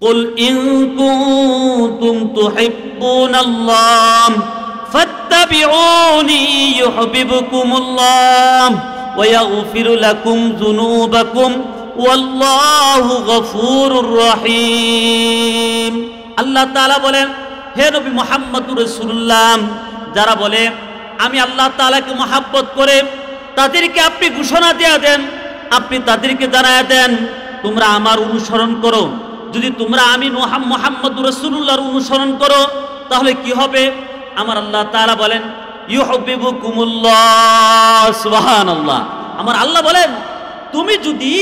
কুল in কুনতুম তুহিব্বুনাল্লাহ ফাত্তাবিউনি ইউহিব্বুকুমুল্লাহ ওয়া ইয়াগফিরু লাকুম যুনুবাকুম ওয়াল্লাহু গফুরুর রহিম। আল্লাহ তাআলা বলেন, হে নবী মুহাম্মদুর রাসূলুল্লাহ, যারা বলে আমি আল্লাহ তাআলাকে মহব্বত করে, তাদেরকে আপনি ঘোষণা দিয়ে দেন, আপনি তাদেরকে জানায়া দেন তোমরা আমার অনুসরণ করো। যদি তোমরা আমি মুহাম্মদুর রাসূলুল্লাহর অনুসরণ করো তাহলে কি হবে? আমার আল্লাহ তাআলা বলেন ইউহিব্বুকুমুল্লাহ, সুবহানাল্লাহ। আমার আল্লাহ বলেন তুমি যদি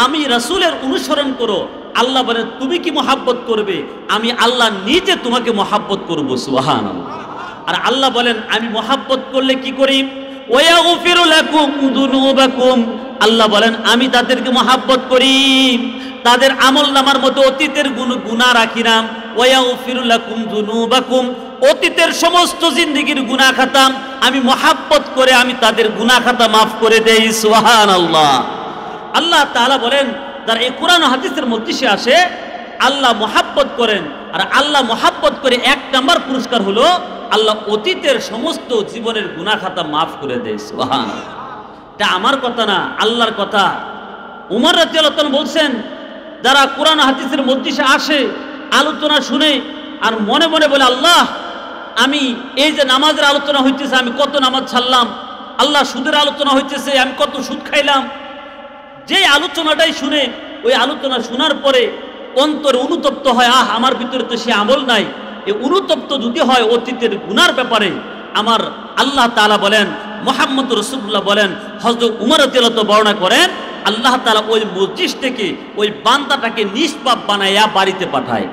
আমি রাসূলের অনুসরণ করো, আল্লাহ বলেন তুমি কি মহব্বত করবে? আমি আল্লাহ নিজে তোমাকে মহব্বত করব, সুবহানাল্লাহ। আর আল্লাহ বলেন আমি মহব্বত করলে কি করি? ওয়া ইয়াগফিরু লাকুম যুনুবাকুম, আল্লাহ বলেন আমি তাদেরকে মহব্বত করি, তাদের আমলনামার মধ্যে অতীতের গুনাহ রাখি না। ওয়া ইয়াগফিরু লাকুম যুনুবাকুম, অতীতের সমস্ত জিন্দেগীর গুনাহ খাতা আমি মহব্বত করে আমি তাদের গুনাহ খাতা মাফ করে দেই, সুবহানাল্লাহ। আল্লাহ তাআলা বলেন যারা এই কোরআন হাদিসের মধ্যে আসে আল্লাহ মহব্বত করেন, আর আল্লাহ মহব্বত করে 1 নাম্বার পুরস্কার হলো আল্লাহ অতীতের সমস্ত জীবনের গুনাহ খাতা মাফ করে দেয়, সুবহানাল্লাহ। এটা আমার কথা না, আল্লাহর কথা। উমর রাদিয়াল্লাহু তাআলা বলছেন যারা কোরআন হাদিসের মধ্যে আসে আলোচনা শুনে আর মনে মনে বলে আল্লাহ আমি এই যে নামাজের আলোচনা হইতেছে আমি কত নামাজ ছাড়লাম, আল্লাহ সুদের আলোচনা হইতেছে আমি কত সুদ খাইলাম, যে আলোচনাটাই শুনে ওই আলোচনা শোনার পরে অন্তর অনুতপ্ত হয়, আমার ভিতরে তো সে আমল নাই। এই অনুতপ্ত যদি হয় অতীতের গুনার ব্যাপারে, আমার আল্লাহ তাআলা বলেন, মুহাম্মদ রাসূলুল্লাহ বলেন, হযরত উমর রাদিয়াল্লাহু তাআলা বর্ণনা করেন আল্লাহ তাআলা ওই মজলিস থেকে ওই বান্দাটাকে নিষ্পাপ বানায়া বাড়িতে পাঠায়।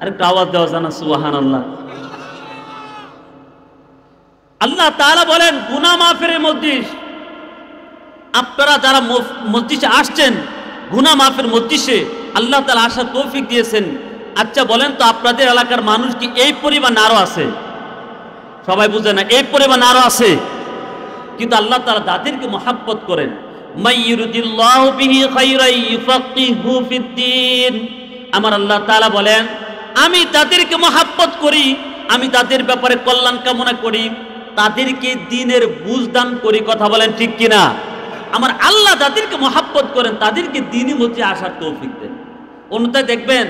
আরেকটু আওয়াজ দেওয়া জানা, সুবহানাল্লাহ। আল্লাহ তাআলা বলেন গুনাহ মাফের মজলিস, আপনারা যারা মজলিসে আসছেন গুনাহ মাফের মজলিসে আল্লাহ তাআলা আসার তৌফিক দিয়েছেন। আচ্ছা বলেন তো আপনাদের এলাকার মানুষ কি এই পরিমাণ আরো আছে? সবাই বুঝে না এই পরিমাণ আরো আছে। কিন্তু আল্লাহ তাআলা যাদেরকে মহব্বত করেন, মাইয়ুরিদিল্লাহু বিহি খায়রান ইউফাক্কিহু ফিদ্দীন, আমার আল্লাহ তাআলা বলেন আমি তাদেরকে মহব্বত করি, আমি তাদের ব্যাপারে কল্যাণ কামনা করি, তাদেরকে দ্বীনের বুঝ দান করি। কথা বলেন ঠিক কিনা? আমার আল্লাহ যাদেরকে মহব্বত করেন তাদেরকে দ্বীনের মধ্যে আসার তৌফিক দেন। অন্যথায় দেখবেন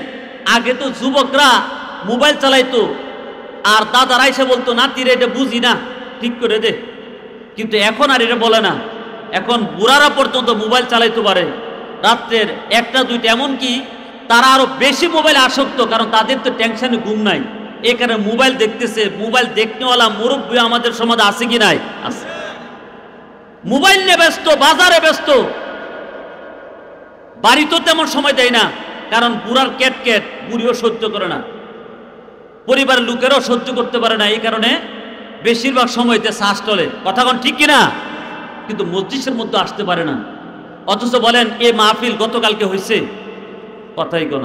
আগে তো যুবকরা মোবাইল চালাইতো আর দাদারা এসে বলতো নাতিরে এটা বুঝি না, ঠিক করে দে। কিন্তু এখন আর এটা বলে না, এখন বুড়ারা পর্যন্ত মোবাইল চালাইতে পারে রাত্রের 1টা 2টা, এমনকি তারা আরো বেশি মোবাইলে আসক্ত, কারণ তাদের তো টেনশনে ঘুম নাই, এই কারণে মোবাইল দেখতেছে। মোবাইল দেখতেওয়ালা মুরব্বী আমাদের সমাজে আছে কি নাই? আছে। মোবাইল নিয়ে ব্যস্ত, বাজারে ব্যস্ত, বাড়িতেও তেমন সময় দেয় না, কারণ বুড়ার ক্যাট বুড়িও সহ্য করে না, পরিবারের লোকেরাও সহ্য করতে পারে না, এই কারণে বেশিরভাগ সময়তে শ্বাস চলে। কথা কোন ঠিক কিনা? কিন্তু মজলিসের মধ্যে আসতে পারে না। অথচ বলেন এই মাহফিল গতকালকে হয়েছে, কথাই কোন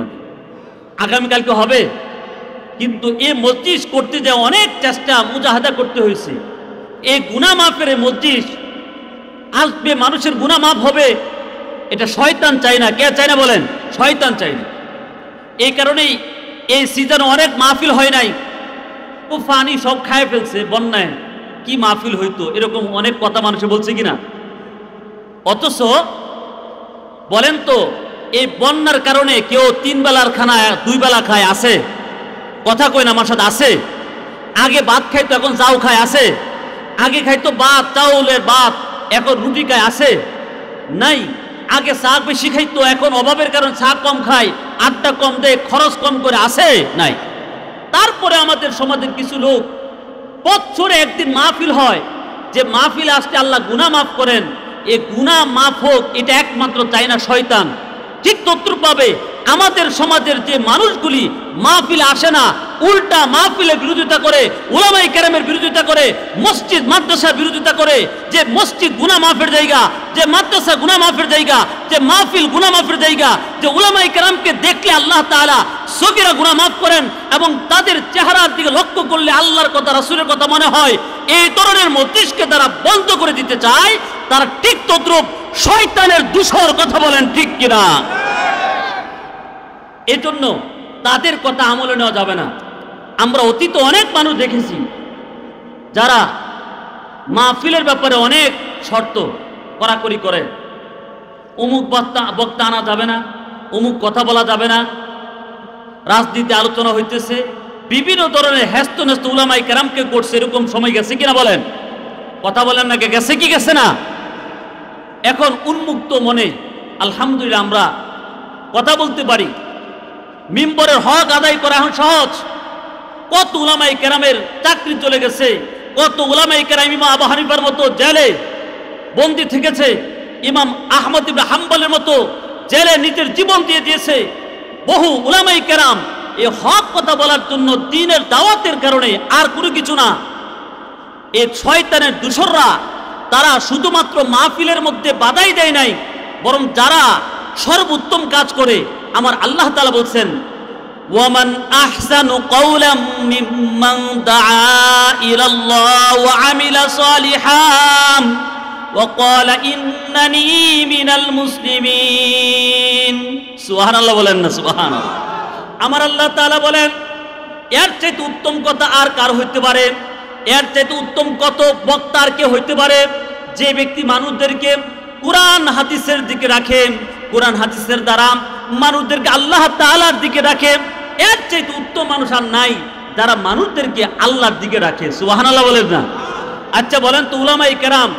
আগামীকালকে হবে, কিন্তু এই মজলিস করতে যে অনেক চেষ্টা মুজাহাদা করতে হয়েছে। এই গুনাহ মাফের মজলিস আসবে, মানুষের গুনাহ মাফ হবে, এটা শয়তান চায় না। কে চায় না বলেন? শয়তান চায় না। এই কারণেই এই সিজনে অনেক মাহফিল হয় নাই, ও পানি সব খায় ফেলছে, বন্যায় কি মাহফিল হইতো, এরকম অনেক কথা মানুষে বলছে কিনা। অথচ বলেন তো এই বন্যার কারণে কেউ 3 বেলার খানা 2 বেলা খায়? আছে? কথা কই না আমার সাথে? আছে। আগে ভাত খাইতো, এখন চাউ খায়? আছে। আগে খাইতো ভাত, চাউলের ভাত, এখন রুটি খায়? আছে? নাই। আগে চা বেশি খাইতো, এখন অভাবের কারণে চা কম খায়, আড্ডা কম দেয়, খরচ কম করে? আছে? নাই। তারপরে আমাদের সমাজের কিছু লোক বছরে একদিন মাহফিল হয়, যে মাহফিল আসতে আল্লাহ গুনাহ মাফ করেন, এই গুনাহ মাফ হোক এটা একমাত্র চায় না শয়তান। ঠিক তদ্রুপ ভাবে আমাদের সমাজের যে মানুষগুলি মাহফিলে আসে না, উল্টা মাহফিলের বিরোধিতা করে, উলামায়ে কেরামের বিরোধিতা করে, মসজিদ মাদ্রাসার বিরোধিতা করে, যে মসজিদ গুনাহ মাফের জায়গা, যে মাদ্রাসা গুনাহ মাফের জায়গা, যে মাহফিল গুনাহ মাফের জায়গা, যে উলামায়ে কেরামকে দেখলে আল্লাহ তাআলা সগীরা গুনাহ মাফ করেন এবং তাদের চেহারার দিকে লক্ষ্য করলে আল্লাহর কথা রাসূলের কথা মনে হয়, এই ধরনের মজলিসকে তারা বন্ধ করে দিতে চায়, তারা ঠিক তদ্রুপ শয়তানের দূষর। কথা বলেন ঠিক কিনা? এজন্য তাদের কথা আমলে নেওয়া যাবে না। আমরা অতীতে অনেক মানুষ দেখেছি যারা মাহফিলের ব্যাপারে অনেক শর্ত কড়াকড়ি করে, অমুক বক্তা আনা যাবে না, অমুক কথা বলা যাবে না, রাজনীতি আলোচনা হইতেছে, বিভিন্ন ধরনের হ্যাস্ত ন্যস্ত উলামায়ে কেরামকে করছে। এরকম সময় গেছে কিনা বলেন? কথা বলেন না, গেছে কি গেছে না? এখন উন্মুক্ত মনে আলহামদুলিল্লাহ আমরা কথা বলতে পারি। মিম্বরের হক আদায় করা এখন সহজ। কত উলামায়ে কেরামের চাকরি চলে গেছে, কত উলামায়ে কেরাম ইমাম আবু হানিফার মতো জেলে বন্দী থেকেছে, ইমাম আহমদ ইবনে হাম্বলের মতো জেলে নিজের জীবন দিয়ে দিয়েছে। বহু উলামায়ে কেরাম এই হক কথা বলার জন্য দ্বীনের দাওয়াতের কারণে, আর কোনো কিছু না। এই শয়তানের দূষররা তারা শুধুমাত্র মাহফিলের মধ্যে বাধাই দেয় নাই, বরং যারা সর্বোত্তম কাজ করে, আমার আল্লাহ তাআলা বলছেন ওয়ামান আহসানু কাওলাম মিম্মান দাআ ইলাল্লাহ ওয়া আমিলা সালিহান ওয়া ক্বালা ইন্নানী মিনাল মুসলিমিন। সুবহানাল্লাহ বলেন না? সুবহানাল্লাহ। আমার আল্লাহ তাআলা বলেন এর চাইতে উত্তম কথা আর কার হইতে পারে? এর চাইতে উত্তম কত বক্তা আর কে হইতে পারে? যে ব্যক্তি মানুষদেরকে কুরআন হাদিসের দিকে রাখে, কুরআন হাদিসের দ্বারা মানুষদেরকে আল্লাহ তাআলার দিকে রাখে। এর চাইতে উত্তম মানুষ আর নাই যারা মানুষদেরকে আল্লাহর দিকে রাখে। সুবহানাল্লাহ বলেন না? আচ্ছা বলেন তো, উলামায়ে কেরাম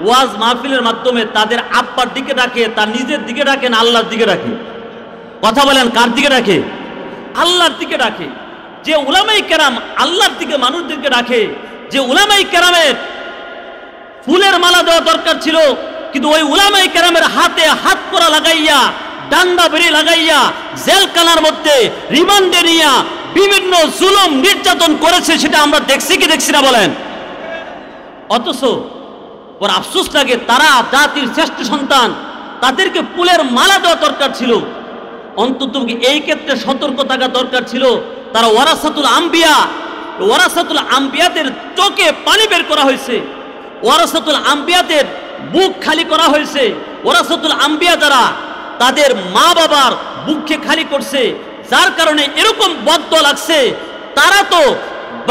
ওয়াজ মাহফিলের মাধ্যমে তাদের আব্বার দিকে রাখে, তার নিজের দিকে রাখে না আল্লাহর দিকে রাখে? কথা বলেন, কার দিকে রাখে? আল্লাহর দিকে রাখে। যে উলামায়ে কেরাম আল্লাহর দিকে মানুষদেরকে রাখে, যে উলামায়ে কেরামের ফুলের মালা দেওয়া দরকার ছিল, কিন্তু ওই উলামায়ে কেরামের হাতে হাত করা লাগাইয়া, ডান্ডা বেড়ি লাগাইয়া, জেলখানার মধ্যে রিমান্ডে নিয়া বিভিন্ন জুলুম নির্যাতন করেছে, সেটা আমরা দেখছি কি দেখছি না বলেন? অথচ ওর আফসোস লাগে, তারা জাতির শ্রেষ্ঠ সন্তান, তাদেরকে ফুলের মালা দেওয়া দরকার ছিল। অন্তত এই ক্ষেত্রে সতর্ক থাকা দরকার ছিল। তারা ওয়ারাসাতুল আম্বিয়া, ওয়ারাসাতুল আম্বিয়াদের চোখে পানি বের করা হয়েছে, ওয়ারাসাতুল আম্বিয়াদের বুক খালি করা হয়েছে। ওয়ারাসাতুল আম্বিয়া যারা তাদের মা বাবার বুককে খালি করছে, যার কারণে এরকম বদদোয়া লাগছে, তারা তো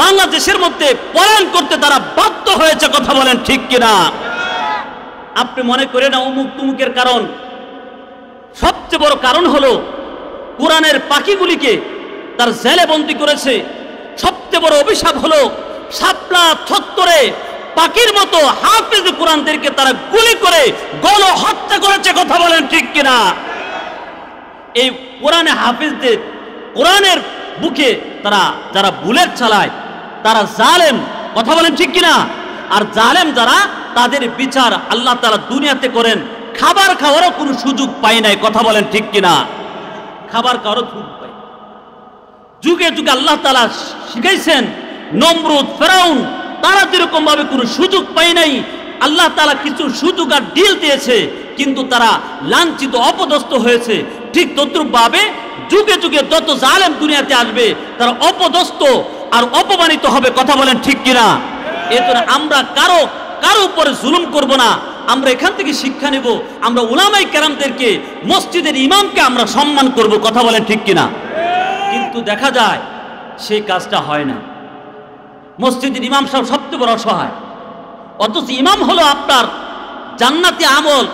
বাংলাদেশের মধ্যে পলায়ন করতে তারা বাধ্য হয়েছে। কথা বলেন ঠিক কিনা? আপনি মনে করেন না অমুক তুমুকের কারণ, সবচেয়ে বড় কারণ হলো কোরআনের পাখিগুলিকে তার জেলে বন্দী করেছে। সবচেয়ে বড় অভিশাপ হলো শাপলা চত্বরে পাখির মতো হাফেজ কোরআনদেরকে তারা গুলি করে গণ হত্যা করেছে। কথা বলেন ঠিক কিনা? এই কোরআনে হাফেজদের কোরআনের বুকে তারা যারা বুলেট চালায় তারা জালেম। কথা বলেন ঠিক কিনা? আর জালেম যারা, তাদের বিচার আল্লাহ তাআলা দুনিয়াতে করেন, খাবার খাওয়ারও কোনো সুযোগ পায় নাই। কথা বলেন ঠিক কিনা? খাবার খাওয়ারও সুযোগ পায়। যুগে যুগে আল্লাহ তাআলা শিখাইছেন, নমরুদ, ফেরাউন তারা যেরকম ভাবে কোনো সুযোগ পায় নাই, আল্লাহ তাআলা কিছু সুযোগ আর ডিল দিয়েছে, কিন্তু তারা লাঞ্ছিত অপদস্থ হয়েছে। ঠিক তদ্রুপ ভাবে যুগে যুগে যত জালেম দুনিয়াতে আসবে তারা অপদস্থ আর অপমানিত হবে। কথা বলেন ঠিক কিনা? এজন্য আমরা কারো উপরে জুলুম করব না। আমরা এখান থেকে শিক্ষা নেব, আমরা উলামায়ে কেরামদেরকে, মসজিদের ইমামকে আমরা সম্মান করব। কথা বলেন ঠিক কিনা? কিন্তু দেখা যায় সেই কাজটা হয় না। মসজিদের ইমাম সাহেব সবচেয়ে বড় অসহায়, অথচ ইমাম হলো আপনার জান্নাতি আমল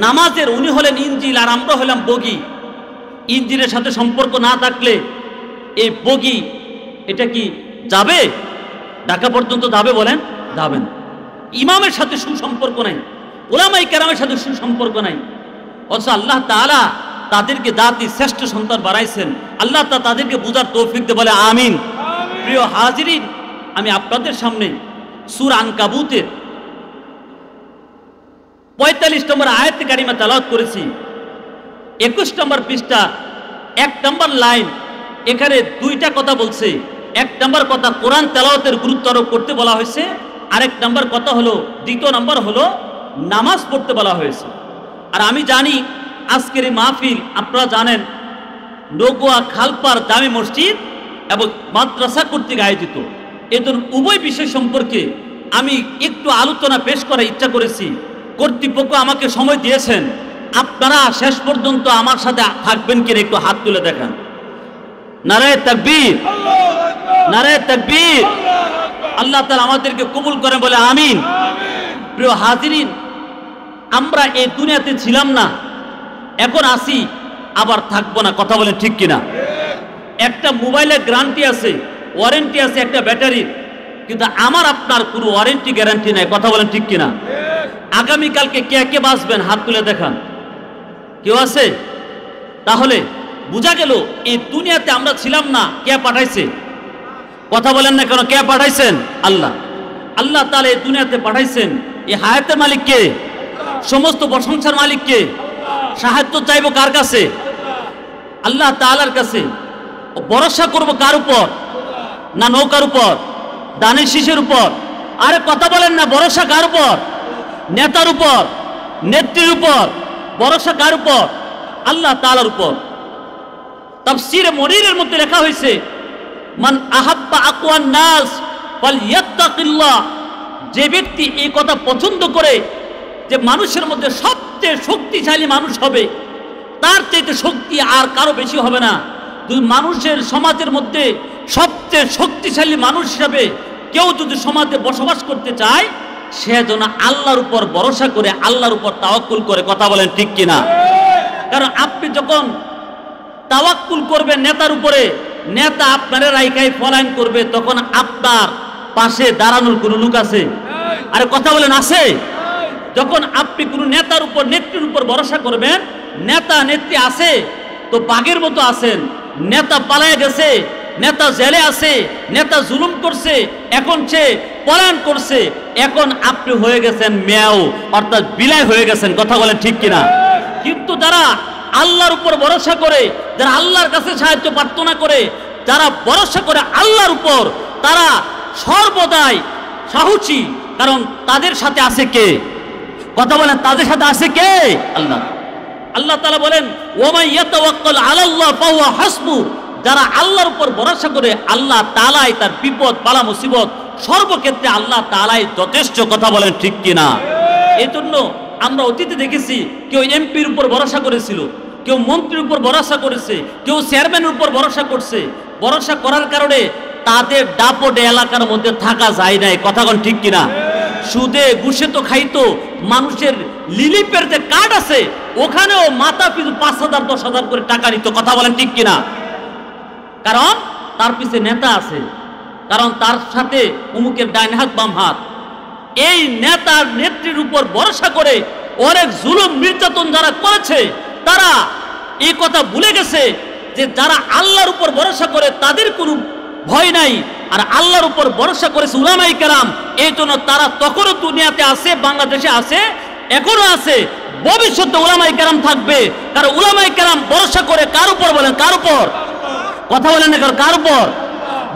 নামাজের, উনি হলেন ইঞ্জিল আর আমরা হলাম বগি। ইঞ্জিলের সাথে সম্পর্ক না থাকলে এই বগি এটা কি যাবে? ঢাকা পর্যন্ত যাবে? বলেন যাবেন। ইমামের সাথে সুসম্পর্ক নাই, উলামায়ে কেরামের সাথে সুসম্পর্ক নাই, অথচ আল্লাহ তাআলা তাদেরকে জাতির শ্রেষ্ঠ সন্তান বানাইছেন। আল্লাহ তাআলা তাদেরকে বুঝার তৌফিক দেয়, বলে আমিন। প্রিয় হাজিরিন, আমি আপনাদের সামনে সূরা আনকাবুতের 45 নম্বর আয়াত কারিমা তেলাওয়াত করেছি। 21 নম্বর পৃষ্ঠা 1 নম্বর লাইন, এখানে দুইটা কথা বলছে। 1 নম্বর কথা কোরআন তেলাওয়াতের গুরুত্ব আরোপ করতে বলা হয়েছে, আরেক নম্বর কথা হলো, দ্বিতীয় নম্বর হলো নামাজ পড়তে বলা হয়েছে। আর আমি জানি আজকের এই মাহফিল আপনারা জানেন নগোয়া খালপার জামে মসজিদ এবং মাদ্রাসা কর্তৃক আয়োজিত। এজন্য উভয় বিষয় সম্পর্কে আমি একটু আলোচনা পেশ করার ইচ্ছা করেছি। কর্তৃপক্ষ আমাকে সময় দিয়েছেন, আপনারা শেষ পর্যন্ত আমার সাথে থাকবেন কিনা একটু হাত তুলে দেখান। নারায়ে তাকবীর, নারায়ে তাকবীর। আল্লাহ তাআলা আমাদেরকে কবুল করে বলে আমিন। প্রিয় হাজিরিন, আমরা এই দুনিয়াতে ছিলাম না, এখন আসি, আবার থাকবো না। কথা বলেন ঠিক কিনা? একটা মোবাইলের গ্যারান্টি আছে, ওয়ারেন্টি আছে একটা ব্যাটারির, কিন্তু আমার আপনার কোনো ওয়ারেন্টি গ্যারান্টি নাই। কথা বলেন ঠিক কিনা? আগামীকালকে কে কে বাঁচবেন হাত তুলে দেখান। কেউ আছে? তাহলে বোঝা গেল এই দুনিয়াতে আমরা ছিলাম না, কে পাঠাইছে? কথা বলেন না কেন? কে পাঠাইছেন? আল্লাহ। আল্লাহ তাআলা এই দুনিয়াতে পাঠাইছেন। এই হায়াতের মালিক কে? সমস্ত প্রশংসার মালিক কে? সাহায্য চাইবো কার কাছে? আল্লাহ তাআলার কাছে। ভরসা করবো কার উপর? না নৌকার উপর, দানের শীষের উপর? আরে কথা বলেন না, ভরসা কার উপর? নেতার উপর, নেত্রীর উপর? ভরসা কার উপর? আল্লাহ তাআলার উপর। তাফসীরে মনিরের মধ্যে লেখা হয়েছে, মান আহাব্বা আকওয়ান নাস ফালইয়াত্তাকিল্লাহ, যে ব্যক্তি এই কথা পছন্দ করে যে মানুষের মধ্যে সবচেয়ে শক্তিশালী মানুষ হবে, তার চাইতে শক্তি আর কারো বেশি হবে না। যদি মানুষের সমাজের মধ্যে সবচেয়ে শক্তিশালী মানুষ হিসাবে কেউ যদি সমাজে বসবাস করতে চায়, সে যেন আল্লাহর উপর ভরসা করে, আল্লাহর উপর তাওয়াক্কুল করে। কথা বলেন ঠিক কিনা? কারণ আপনি যখন তাওয়াক্কুল করবেন নেতার উপরে, নেতা আপনার রাইখাই ফলাইন করবে, তখন আপনার পাশে দাঁড়ানোর কোনো লোক আছে? আরে কথা বলেন, আছে? যখন আপনি কোনো নেতার উপর, নেত্রীর উপর ভরসা করবেন, নেতা নেত্রী আছে তো বাঘের মতো আছেন। নেতা পালায় গেছে, নেতা জেলে আছে, নেতা জুলুম করছে, এখন সে পলায়ন করছে, এখন আপনি হয়ে গেছেন মেয়াও, অর্থাৎ বিলাই হয়ে গেছেন। কথা বলেন ঠিক কিনা? কিন্তু যারা আল্লাহর উপর ভরসা করে, যারা আল্লাহর কাছে সাহায্য প্রার্থনা করে, যারা ভরসা করে আল্লাহর উপর, তারা সর্বদাই সাহসী। কারণ তাদের সাথে আছে কে? কথা বলেন, তাদের সাথে আছে কে? আল্লাহ। আল্লাহ তাআলা বলেন, ওয়া ইয়াতাওয়াক্কাল আলাল্লাহ ফাহুয়া হাসবু, যারা আল্লাহর উপর ভরসা করে, আল্লাহ তাআলাই তার বিপদ বালা মুসিবত সর্বক্ষেত্রে আল্লাহ তাআলাই যথেষ্ট। কথা বলেন ঠিক কিনা? এই জন্য আমরা অতীতে দেখেছি, কেউ এমপির উপর ভরসা করেছিল, কেউ মন্ত্রীর উপর ভরসা করেছে, কেউ চেয়ারম্যানের উপর ভরসা করছে। ভরসা করার কারণে তাদের দাপটে এলাকার মধ্যে থাকা যায় নাই। কথা বলেন ঠিক কিনা? সুদে ঘুষে তো খাইতো, মানুষের লিলিপের যে কার্ড আছে ওখানেও মাথা পিছু 5,000 10,000 করে টাকা নিত। কথা বলেন ঠিক কিনা? কারণ তার পিছে নেতা আছে, কারণ তার সাথে অমুকের ডাইন হাত বাম হাত। এই নেতার নেত্রীর উপর ভরসা করে অনেক জুলুম নির্যাতন যারা করেছে, তারা এই কথা ভুলে গেছে যে যারা আল্লাহর উপর ভরসা করে তাদের কোনো ভয় নাই, আর আল্লাহর উপর ভরসা করেছে উলামায়ে কেরাম। এই জন্য তারা তখনও দুনিয়াতে আছে, বাংলাদেশে আছে, এখনো আছে, ভবিষ্যতে উলামায়ে কেরাম থাকবে। কারণ উলামায়ে কেরাম ভরসা করে কার উপর? বলেন কার উপর? কথা বলেন না, কার উপর?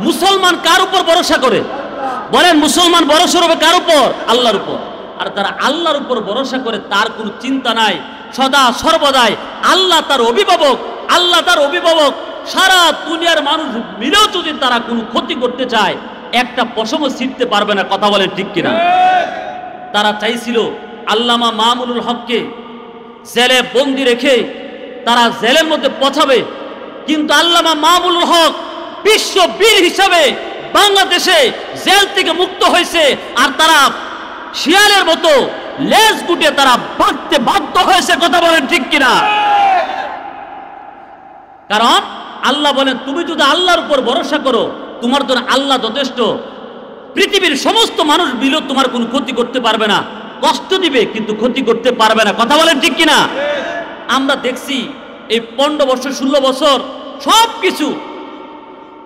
মুসলমান কার উপর ভরসা করে? বলেন মুসলমান ভরসা হবে কার উপর? আল্লাহর উপর। আর তারা আল্লাহর উপর ভরসা করে, তার কোনো চিন্তা নাই, সদা সর্বদাই আল্লাহ তার অভিভাবক, আল্লাহ তার অভিভাবক। সারা দুনিয়ার মানুষ মিলেও যদি তারা কোনো ক্ষতি করতে চায়, একটা পশমও ছিঁড়তে পারবে না। কথা বলেন ঠিক কিনা? তারা চাইছিল আল্লামা মামুনুল হককে জেলে বন্দি রেখে তারা জেলের মধ্যে পচাবে, কিন্তু আল্লামা মামুনুল হক বিশ্ববীর হিসাবে বাংলাদেশে জেল থেকে মুক্ত হয়েছে, আর তারা শিয়ালের মতো লেজ গুটিয়ে তারা ভাগতে বাধ্য হয়েছে। কথা বলেন ঠিক কিনা? কারণ আল্লাহ বলেন, তুমি যদি আল্লাহর উপর ভরসা করো, তোমার জন্য আল্লাহ যথেষ্ট। পৃথিবীর সমস্ত মানুষ মিলেও তোমার কোনো ক্ষতি করতে পারবে না, কষ্ট দিবে কিন্তু ক্ষতি করতে পারবে না। কথা বলেন ঠিক কিনা? আমরা দেখছি এই 15 বছর 16 বছর সব কিছু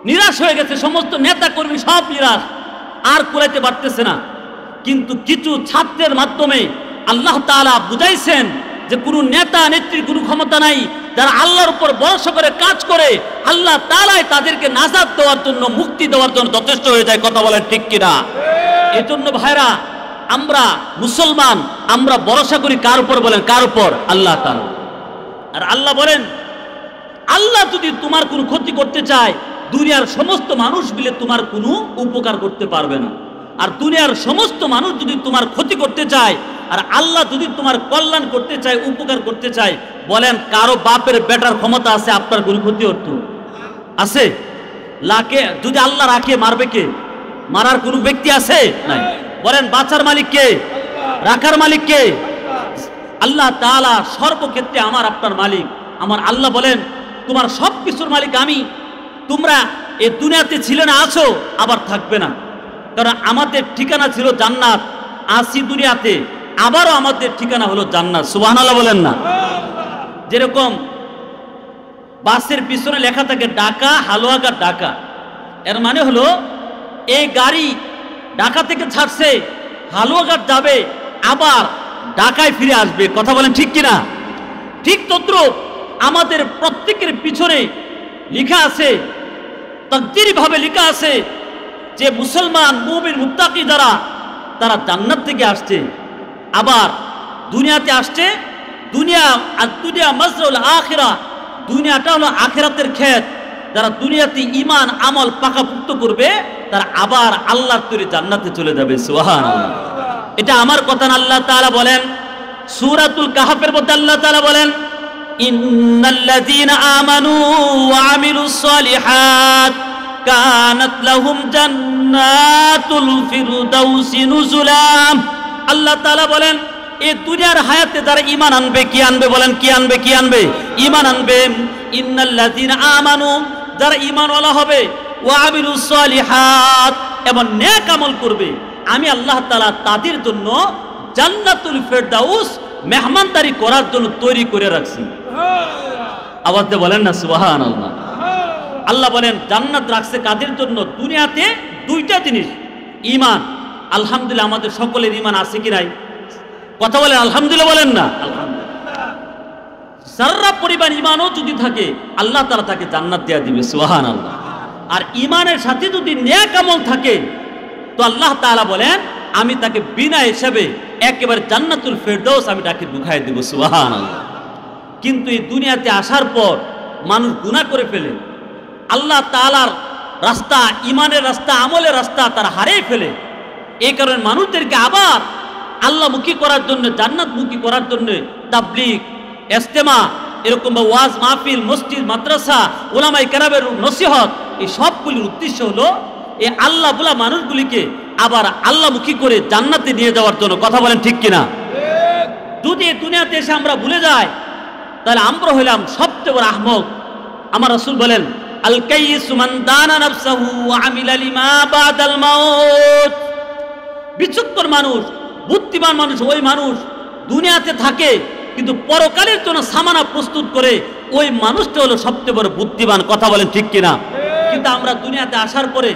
নিরাশ হয়ে গেছে, সমস্ত নেতা কর্মী সব নিরাশ, আর কুলাইতে পারতেছে না। কিন্তু কিছু ছাত্রের মাধ্যমে আল্লাহ তাআলা বুঝাইছেন যে কোনো নেতা নেত্রীর কোনো ক্ষমতা নাই, যারা আল্লাহর উপর ভরসা করে কাজ করে, আল্লাহ তাআলাই তাদেরকে নাজাত দেওয়ার জন্য, মুক্তি দেওয়ার জন্য যথেষ্ট হয়ে যায়। কথা বলেন ঠিক কিনা? এই জন্য ভাইরা, আমরা মুসলমান, আমরা ভরসা করি কার উপর? বলেন কার উপর? আল্লাহ তাআলা। আর আল্লাহ বলেন, আল্লাহ যদি তোমার কোনো ক্ষতি করতে চায়, দুনিয়ার সমস্ত মানুষ মিলে তোমার কোনো উপকার করতে পারবে না। আর দুনিয়ার সমস্ত মানুষ যদি তোমার ক্ষতি করতে চায়, আর আল্লাহ যদি তোমার কল্যাণ করতে চায়, উপকার করতে চায়, বলেন কারো বাপের বেটার ক্ষমতা আছে আপনার কোনো ক্ষতি করতে? আছে? লাকে যদি আল্লাহ রাখে মারবে কে? মারার কোনো ব্যক্তি আছে? নাই। বলেন বাঁচার মালিক কে? রাখার মালিক কে? আল্লাহ তাআলা সর্বক্ষেত্রে আমার আপনার মালিক। আমার আল্লাহ বলেন তোমার সব কিছুর মালিক আমি। তোমরা এই দুনিয়াতে ছিলে না, আছো, আবার থাকবে না। কারণ আমাদের ঠিকানা ছিল জান্নাত, আসি দুনিয়াতে, আবারও আমাদের ঠিকানা হলো জান্নাত। সুবহানাল্লাহ বলেন না? যেরকম বাসের পিছনে লেখা থাকে ঢাকা হালুয়াঘাট ঢাকা, এর মানে হলো এই গাড়ি ঢাকা থেকে ছাড়ছে, হালুয়াঘাট যাবে, আবার ঢাকায় ফিরে আসবে। কথা বলেন ঠিক কিনা? ঠিক তদ্রুপ আমাদের প্রত্যেকের পিছনে লেখা আছে, তাকদীরি ভাবে লেখা আছে যে মুসলমান মুমিন মুত্তাকি যারা, তারা জান্নাত থেকে আসছে, আবার দুনিয়াতে আসছে। দুনিয়া আর দুনিয়া মাজরাউল আখিরা, দুনিয়াটা হলো আখিরাতের ক্ষেত। যারা দুনিয়াতে ঈমান আমল পাকাপোক্ত করবে, তারা আবার আল্লাহর তৈরি জান্নাতে চলে যাবে। সুবহানাল্লাহ। এটা আমার কথা না, আল্লাহ তাআলা বলেন সূরাতুল কাহফের মধ্যে আল্লাহ তাআলা বলেন ইন্নাল্লাযীনা আমানু ওয়া আমিলুস সলিহাত কানাত লাহুম জান্নাতুল ফিরদাউসি নুজুলা। আল্লাহ তাআলা বলেন এই দুনিয়ার হায়াতে যারা ঈমান আনবে, কি আনবে? বলেন কি আনবে? কি আনবে? ঈমান আনবে। ইন্নাল্লাযীনা আমানু, যারা ঈমানওয়ালা হবে, ওয়া আমিলুস সলিহাত, এবং নেক আমল করবে, আমি আল্লাহ তাআলা তাদের জন্য জান্নাতুল ফিরদাউস মেহমানদারি করার জন্য তৈরি করে রাখছি। আওয়াজ দিয়ে বলেন না সুবহানাল্লাহ। আল্লাহ বলেন জান্নাত রাখছে কাদের জন্য? দুনিয়াতে দুইটা জিনিস, ঈমান। আলহামদুলিল্লাহ আমাদের সকলের ঈমান আছে কি নাই? কথা বলেন আলহামদুলিল্লাহ বলেন না? আলহামদুলিল্লাহ। সারা পরিবার ঈমানও যদি থাকে, আল্লাহ তাআলা তাকে জান্নাত দেয়া দিবে। সুবহানাল্লাহ। আর ঈমানের সাথে যদি নেক আমল থাকে, তো আল্লাহ তাআলা বলেন আমি তাকে বিনা হিসাবে একেবারে জান্নাতুল ফিরদাউস আমি তাকে ঢুকাই দেব। সুবহানাল্লাহ। কিন্তু এই দুনিয়াতে আসার পর মানুষ গুনাহ করে ফেলে, আল্লাহ তাআলার রাস্তা, ঈমানের রাস্তা, আমলের রাস্তা তারা হারিয়ে ফেলে। এই কারণে মানুষদেরকে আবার আল্লাহমুখী করার জন্য, জান্নাতমুখী করার জন্য তাবলীগ, ইজতেমা, এরকম ওয়াজ মাহফিল, মসজিদ, মাদ্রাসা, উলামায়ে কেরামের নসিহত, এই সবগুলির উদ্দেশ্য হলো এই আল্লাহ বলা মানুষগুলিকে আবার আল্লাহমুখী করে জান্নাতে নিয়ে যাওয়ার জন্য। কথা বলেন ঠিক কিনা? যদি এই দুনিয়াতে এসে আমরা ভুলে যাই, তাহলে আমরা হইলাম সবচেয়ে বড় আহমক। আমার রাসূল বলেন আল কাইয়িসু মান দানা নাফসাহু ওয়া আমিলা লিমা বাদাল মাউত। বিচক্ষণ মানুষ, বুদ্ধিমান মানুষ ওই মানুষ দুনিয়াতে থাকে কিন্তু পরকালের জন্য সামানা প্রস্তুত করে, ওই মানুষটা হলো সবচেয়ে বড় বুদ্ধিমান। কথা বলেন ঠিক কিনা? কিন্তু আমরা দুনিয়াতে আসার পরে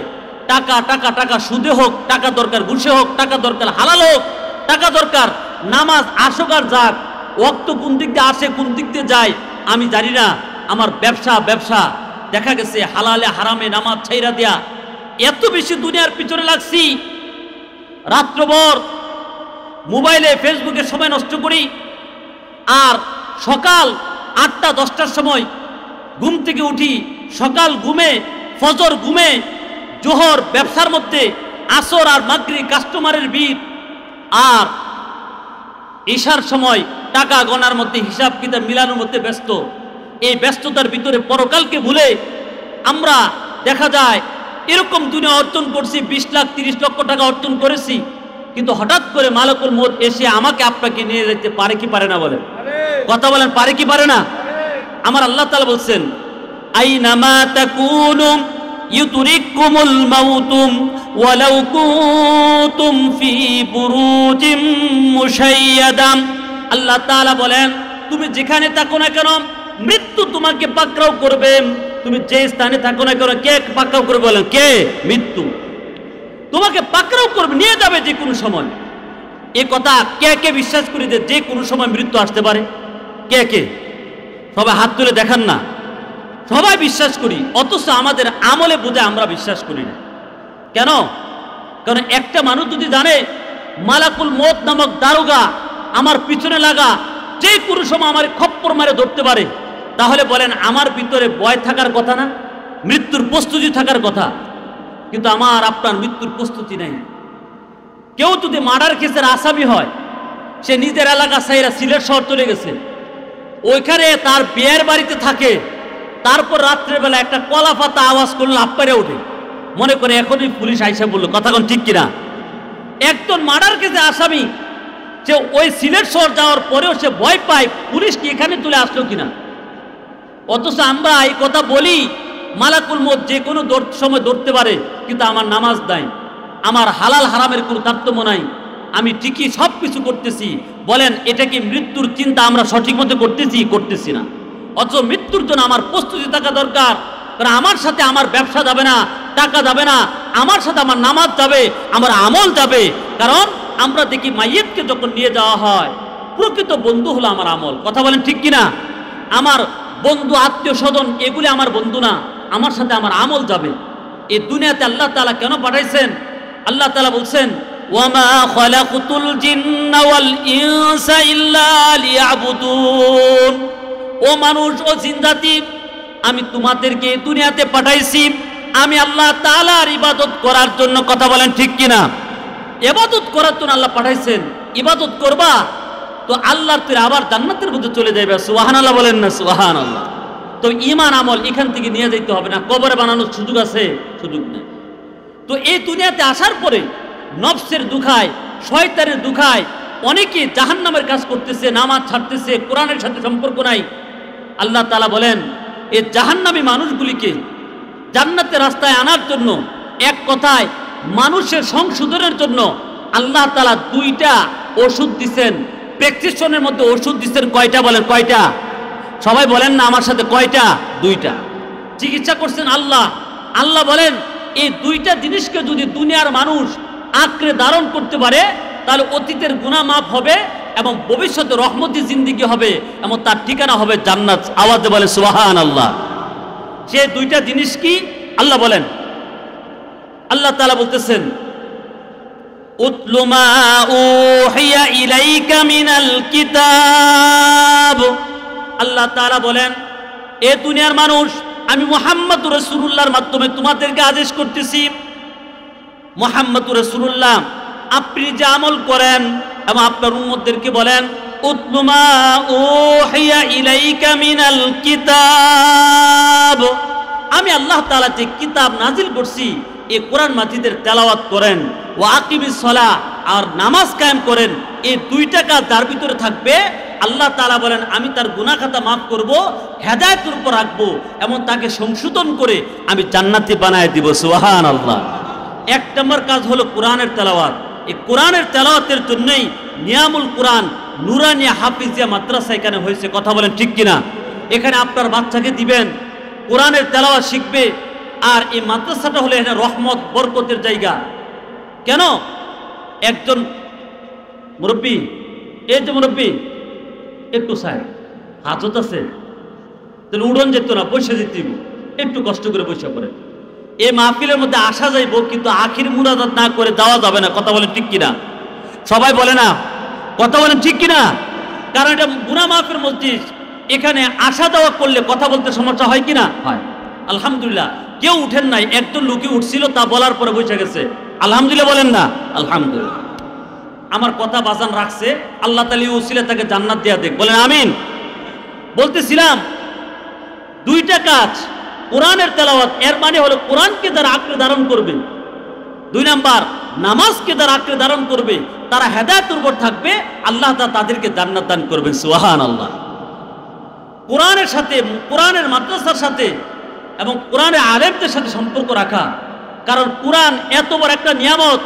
টাকা টাকা টাকা, সুদে হোক টাকা দরকার, ঘুষে হোক টাকা দরকার, হালাল হোক টাকা দরকার, নামাজ আসুক আর যাক, ওয়াক্ত কোন দিক দিয়ে আসে কোন দিক দিয়ে যায় আমি জানি না। আমার ব্যবসা দেখা গেছে হালালে হারামে নামাজ ছাইরা দেয়া, এত বেশি দুনিয়ার পিছনে লাগছি, রাত্রভর মোবাইলে ফেসবুকে সময় নষ্ট করি, আর সকাল 8টা-10টার সময় ঘুম থেকে উঠি, সকাল ঘুমে, ফজর ঘুমে, জোহর ব্যবসার মধ্যে, আসর আর মাগরিব কাস্টমারের ভিড়, আর ঈশার সময় টাকা গণার মধ্যে, হিসাব কিতাব মিলানোর মধ্যে ব্যস্ত। এই ব্যস্ততার ভিতরে পরকালকে ভুলে আমরা দেখা যায় এরকম দুনিয়া অর্জন করছি, 20 লাখ 30 লক্ষ টাকা অর্জন করেছি, কিন্তু হঠাৎ করে মালাকুল মউত এসে আমাকে আপনাকে নিয়ে যেতে পারে কি পারে না? বলেন, কথা বলেন, পারে কি পারে না? আমার আল্লাহ তাআলা বলছেন আইনামা তাকুনু ইউদরিকুমুল মাউতু ওয়ালাউ কুনতুম ফি বুরুজিম মুশাইয়াদা। আল্লাহ তাআলা বলেন তুমি যেখানে থাকো না কেন মৃত্যু তোমাকে পাকড়াও করবে। তুমি যে স্থানে থাকো না কেন, কে পাকড়াও করবে? বলেন কে? মৃত্যু তোমাকে পাকড়াও করবে, নিয়ে যাবে যে কোনো সময়। এই কথা কে কে বিশ্বাস করি যে কোনো সময় মৃত্যু আসতে পারে? কে কে? সবাই হাত তুলে দেখান না। সবাই বিশ্বাস করি, অথচ আমাদের আমলে বুঝে আমরা বিশ্বাস করি না। কেন? কারণ একটা মানুষ যদি জানে মালাকুল মউত নামক দারোগা আমার পিছনে লাগা, যে কোনো সময় আমার খপ্পর মারে ধরতে পারে, তাহলে বলেন আমার ভিতরে ভয় থাকার কথা না? মৃত্যুর প্রস্তুতি থাকার কথা। কিন্তু আমার আপনার মৃত্যুর প্রস্তুতি নাই। কেউ যদি মার্ডার কেসের আসামি হয়, সে নিজের এলাকা সাইরা সিলেট শহর চলে গেছে, ওইখানে তার বিয়ের বাড়িতে থাকে। তারপর রাত্রেবেলা একটা কলা পাতা আওয়াজ করলো, লাফ পেরে ওঠে, মনে করে এখনই পুলিশ আইসা বললো। কথা কোন ঠিক কিনা? একজন মার্ডার কেসে আসামি, সে ওই সিলেট শহর যাওয়ার পরেও সে ভয় পায় পুলিশ কি এখানে চলে আসলো কিনা। অথচ আমরা এই কথা বলি, মালাকুল মউত যে কোনো সময় ধরতে পারে, কিন্তু আমার নামাজ নাই, আমার হালাল হারামের কোনো তারতম্য নাই, আমি ঠিকই সব কিছু করতেছি। বলেন এটা কি মৃত্যুর চিন্তা আমরা সঠিক মতো করতেছি না? অথচ মৃত্যুর জন্য আমার প্রস্তুতি থাকা দরকার। কারণ আমার সাথে আমার ব্যবসা যাবে না, টাকা যাবে না, আমার সাথে আমার নামাজ যাবে, আমার আমল যাবে। কারণ আমরা দেখি মাইয়েতকে যখন নিয়ে যাওয়া হয়, প্রকৃত বন্ধু হলো আমার আমল। কথা বলেন ঠিক কিনা? আমার বন্ধু আত্মীয় স্বজন এগুলি আমার বন্ধু না, আমার সাথে আমার আমল যাবে। এই দুনিয়াতে আল্লাহ তাআলা কেন পাঠাইছেন? আল্লাহ তাআলা বলছেন, ওয়ামা খালাকুতুল জিন্না ওয়াল ইনসা ইল্লা লিয়াবুদুন। ও মানুষ, ও জিন জাতি, আমি তোমাদেরকে দুনিয়াতে পাঠাইছি আমি আল্লাহ তাআলার ইবাদত করার জন্য। কথা বলেন ঠিক কিনা? ইবাদত করার জন্য আল্লাহ পাঠাইছেন। ইবাদত করবা তো আল্লাহর তুই আবার জান্নাতের মধ্যে চলে যাবে। সুবহানাল্লাহ বলেন না? সুবহানাল্লাহ। তো ঈমান আমল এখান থেকে নিয়ে যেতে হবে না। কবরে বানানোর সুযোগ আছে? সুযোগ নেই। তো এই দুনিয়াতে আসার পরে নফসের দুখায়, শয়তানের দুখায় অনেকে জাহান্নামের কাজ করতেছে, নামাজ ছাড়তেছে, কোরআনের সাথে সম্পর্ক নাই। আল্লাহ তাআলা বলেন, এই জাহান্নামী মানুষগুলিকে জান্নাতের রাস্তায় আনার জন্য, এক কথায় মানুষের সংশোধনের জন্য আল্লাহ তাআলা দুইটা ওষুধ দিচ্ছেন। প্রেসক্রিপশনের মধ্যে ওষুধ দিচ্ছেন কয়টা? বলেন কয়টা? সবাই বলেন না আমার সাথে, কয়টা? দুইটা। চিকিৎসা করছেন আল্লাহ। আল্লাহ বলেন, এই দুইটা জিনিসকে যদি দুনিয়ার মানুষ আঁকড়ে ধারণ করতে পারে, তাহলে অতীতের গুনাহ মাফ হবে এবং ভবিষ্যতে রহমতি জিন্দেগি হবে এবং তার ঠিকানা হবে জান্নাত। আওয়াজে বলে সুবহানাল্লাহ। সে দুইটা জিনিস কি? আল্লাহ বলেন, আল্লাহ তাআলা বলতেছেন, উতলু মা উহিয়া ইলাইকা মিনাল কিতাব। আল্লাহ তাআলা বলেন, এ দুনিয়ার মানুষ, আমি মুহাম্মদুর রাসূলুল্লাহর মাধ্যমে তোমাদেরকে আদেশ করতেছি, মুহাম্মদুর রাসূলুল্লাহ আপনি যে আমল করেন এবং আপনার উম্মতদেরকে বলেন, উতলু মা উহিয়া ইলাইকা মিনাল কিতাব। আমি আল্লাহ তাআলা যে কিতাব নাজিল করছি, এই কোরআন মাজিদের তেলাওয়াত করেন। ওয়া আকিমিস সালাহ, আর নামাজ কায়েম করেন। এই দুইটা কাজ যার ভিতরে থাকবে, আল্লাহ তাআলা বলেন আমি তার গুনাহ খাতা মাফ করব, হেদায়েতের উপর রাখবো এবং তাকে সংশোধন করে আমি জান্নাতি বানায় দিব। সুবহানাল্লাহ। এক নম্বর কাজ হলো কোরআনের তেলাওয়াত। এই কোরআনের তেলাওয়াতের জন্যই নিয়ামুল কোরআন নুরানিয়া হাফিজিয়া মাদ্রাসা এখানে হয়েছে। কথা বলেন ঠিক কিনা? এখানে আপনার বাচ্চাকে দিবেন, কোরআনের তেলাওয়াত শিখবে। আর এই মাদ্রাসাটা হলো এটা রহমত বরকতের জায়গা। কেন? একজন মুরব্বী, এই যে মুরব্বী একটু সাহেব হাজত আছে, তাহলে উড়ন যেত না, বসে যেত, একটু কষ্ট করে বসে পড়ে। এই মাহফিলের মধ্যে আসা যাইব, কিন্তু আখির মুনাজাত না করে যাওয়া যাবে না। কথা বলেন ঠিক কিনা? সবাই বলে না? কথা বলেন ঠিক কিনা? কারণ এটা গুনাহ মাফের মসজিদ, এখানে আসা যাওয়া করলে কথা বলতে সমস্যা হয় কিনা? হয়। আলহামদুলিল্লাহ কেউ উঠেন নাই, একজন লোকে উঠছিল, তা বলার পরে বসে গেছে। আলহামদুলিল্লাহ বলেন না? আলহামদুলিল্লাহ। আমার কথা বাজান রাখছে, আল্লাহ তাআলা উসিলা তাকে জান্নাত দেয়া দেখ। বলেন আমিন। বলতেছিলাম দুইটা কাজ, কোরআনের তেলাওয়াত, এর মানে হলো কোরআনকে যারা আঁকড়ে ধারণ করবে। দুই নাম্বার, নামাজকে যারা আঁকড়ে ধারণ করবে, তারা হেদায়েতের উপর থাকবে, আল্লাহ তাআলা তাদেরকে জান্নাত দান করবেন। সুবহানাল্লাহ। কোরআনের সাথে, কোরআনের মাদ্রাসার সাথে এবং কোরআনের আলেমদের সাথে সম্পর্ক রাখা। কারণ কোরআন এত বড় একটা নিয়ামত।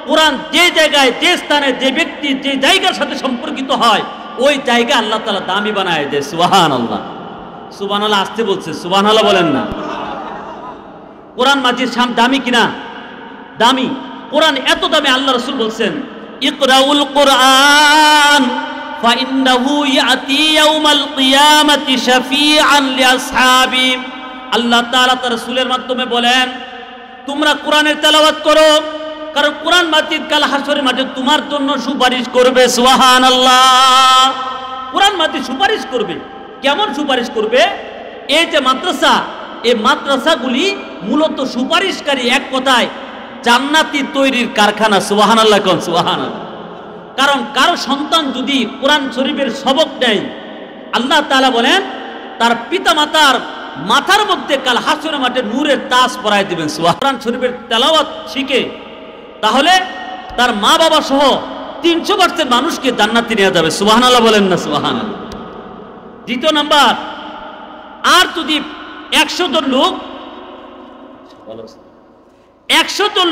কোরআন যে জায়গায়, যে স্থানে, যে ব্যক্তি, যে জায়গার সাথে সম্পর্কিত হয়, ওই জায়গা আল্লাহ তাআলা দামি বানায় দেয়। সুবহানাল্লাহ। সুবহানাল্লাহ আসতে বলছে, সুবহানাল্লাহ বলেন না? কোরআন মাজিদ দামি কিনা? দামি। কোরআন এত দামি, আল্লাহ রাসূল বলছেন, ইকরাউল কোরআন ফাইন্নাহু ইয়াতি ইয়াউমাল কিয়ামাতি শাফিআন লিআসহাবি। আল্লাহ তাআলা তার রাসূলের মাধ্যমে বলেন, তোমরা কোরআনের তেলাওয়াত করো, কারণ কোরআন মাজিদ কাল হাসরের মাঠে তোমার জন্য সুপারিশ করবে। সুবহানাল্লাহ। কোরআন মাজিদ সুপারিশ করবে। কেমন সুপারিশ করবে? এই যে মাদ্রাসা, এই মাদ্রাসাগুলি মূলত সুপারিশকারী, এক কথায় জান্নাতি তৈরির কারখানা। সুবহানাল্লাহ কোন? সুবহানাল্লাহ। কারণ কারো সন্তান যদি কোরআন শরীফের সবক নেয়, আল্লাহ তাআলা বলেন তার পিতামাতার মাথার মধ্যে কাল হাসরের মাঠে নূরের তাজ পরায় দিবেন। কোরআন শরীফের তেলাওয়াত শিখে তাহলে তার মা বাবা সহ 300% মানুষকে জান্নাতে নিয়ে যাবে। সুবহানাল্লাহ বলেন না সুবহানাল্লাহ। দ্বিতীয় নাম্বার, আর যদি 100 জন